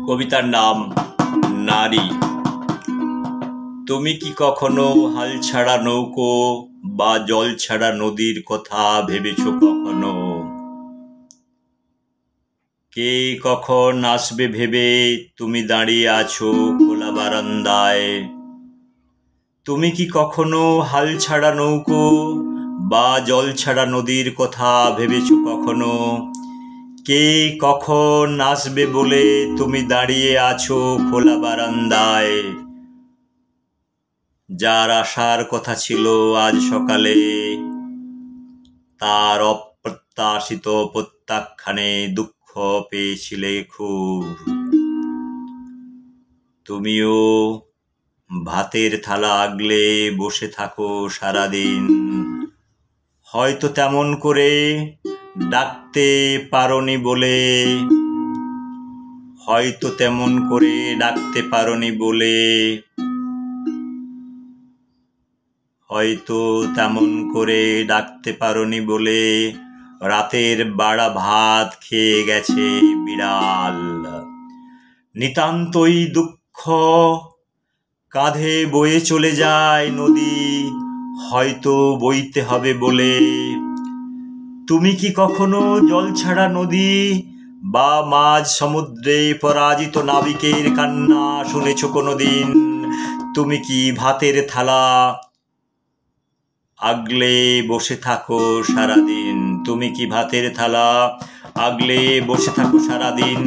কবিতার নাম নারী। তুমি কি কখনো হাল ছাড়া নৌকো বা জল ছাড়া নদীর কথা ভেবেছ কখনো? কে কখন আসবে ভেবে তুমি দাঁড়িয়ে আছো খোলা বারান্দায়? তুমি কি কখনো হাল ছাড়া নৌকো বা জল ছাড়া নদীর কথা ভেবেছ কখনো? কে কখন আসবে বলে তুমি দাঁড়িয়ে আছো খোলা বারান্দায়? যার আসার কথা ছিল আজ সকালে, তার অপ্রত্যাশিত প্রত্যাখ্যানে দুঃখ পেয়েছিলে খুব। তুমিও ভাতের থালা আগলে বসে থাকো সারাদিন, হয়তো তেমন করে ডাকতে পারোনি বলে, হয়তো তেমন করে ডাকতে পারোনি বলে, হয়তো তেমন করে ডাকতে পারোনি বলে রাতের বাড়া ভাত খেয়ে গেছে বিড়াল। নিতান্তই দুঃখ কাঁধে বয়ে চলে যায় নদী, হয়তো বইতে হবে বলে। তুমি কি কখনো জল ছাড়া নদী বা মাঝ সমুদ্রে পরাজিত নাবিকের কান্না শুনেছ কোনোদিন? তুমি কি ভাতের থালা আগলে বসে থাকো সারাদিন? তুমি কি ভাতের থালা আগলে বসে থাকো সারাদিন?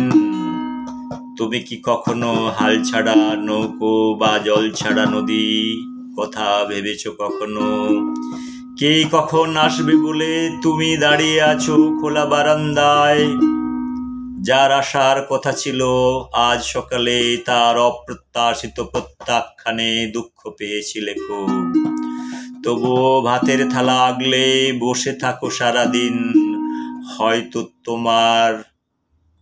তুমি কি কখনো হাল ছাড়া নৌকো বা জল ছাড়া নদী কথা ভেবেছ কখনো? কে কখন আসবে বলে তুমি দাঁড়িয়ে আছো খোলা বারান্দায়? যার আসার কথা ছিল আজ সকালে, তার অপ্রত্যাশিত প্রত্যাখ্যানে দুঃখ পেয়েছিলে খুব। তবুও ভাতের থালা আগলে বসে থাকো সারাদিন, হয়তো তোমার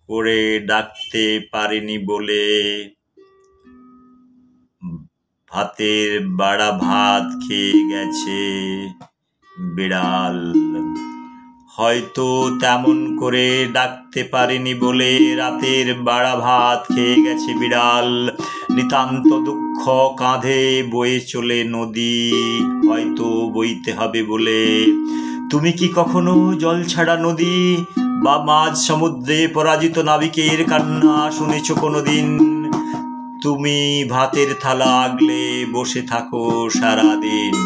করে ডাকতে পারিনি বলে। ভাতের বাড়া ভাত খেয়ে গেছে বিড়াল, হয়তো তেমন করে ডাকতে পারিনি বলে রাতের বাড়া ভাত খেয়ে গেছে বিড়াল। নিতান্ত দুঃখ কাঁধে বয়ে চলে নদী, হয়তো বইতে হবে বলে। তুমি কি কখনো জল ছাড়া নদী বা মাঝ সমুদ্রে পরাজিত নাবিকের কান্না শুনেছ কোনোদিন? তুমি ভাতের থালা আগলে বসে থাকো সারাদিন।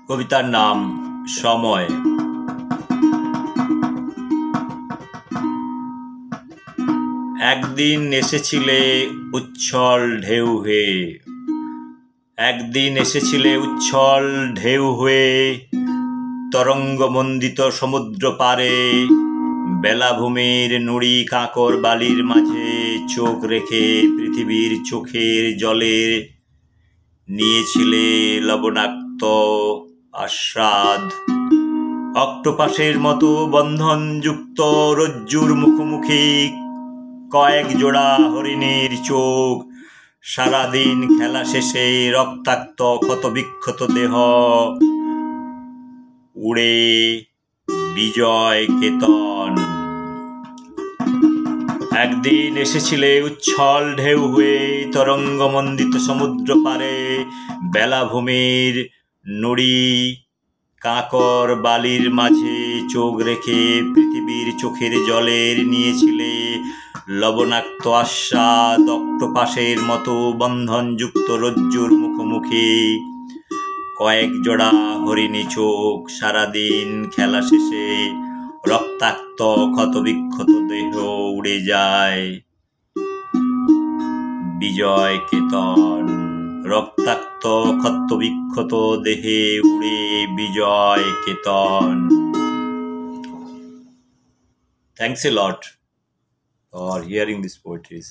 কবিতার নাম সময়। একদিন এসেছিলে উচ্ছল ঢেউ হয়ে, একদিন এসেছিলে উচ্ছল ঢেউ হয়ে তরঙ্গমণ্ডিত সমুদ্র পারে। বেলাভূমির নুড়ি কাঁকর বালির মাঝে চোখ রেখে পৃথিবীর চোখের জলে নিয়েছিলে লবণাক্ত আস্বাদ। অক্টোপাসের মতো বন্ধনযুক্ত রজ্জুর মুখোমুখি কয়েক জোড়া হরিণীর চোখ। সারাদিন খেলা শেষে রক্তাক্ত ক্ষতবিক্ষত দেহ উড়ে বিজয় কেতন। একদিন এসেছিলে উচ্ছল ঢেউ হয়ে তরঙ্গমণ্ডিত সমুদ্র পারে। বেলাভূমির নুড়ি কাঁকর বালির মাঝে চোখ রেখে পৃথিবীর চোখের জলের নিয়েছিলে লবণাক্ত আস্বাদ। অক্টোপাসের মতো বন্ধনযুক্ত রজ্জুর মুখোমুখি কয়েক জোড়া হরিণী চোখ। সারাদিন খেলা শেষে রক্তাক্ত ক্ষতবিক্ষত দেহ উড়ে যায় বিজয় কেতন। রক্তাক্ত ক্ষতবিক্ষত দেহে উড়ে বিজয় কেতন। Thanks a lot for hearing these poetries.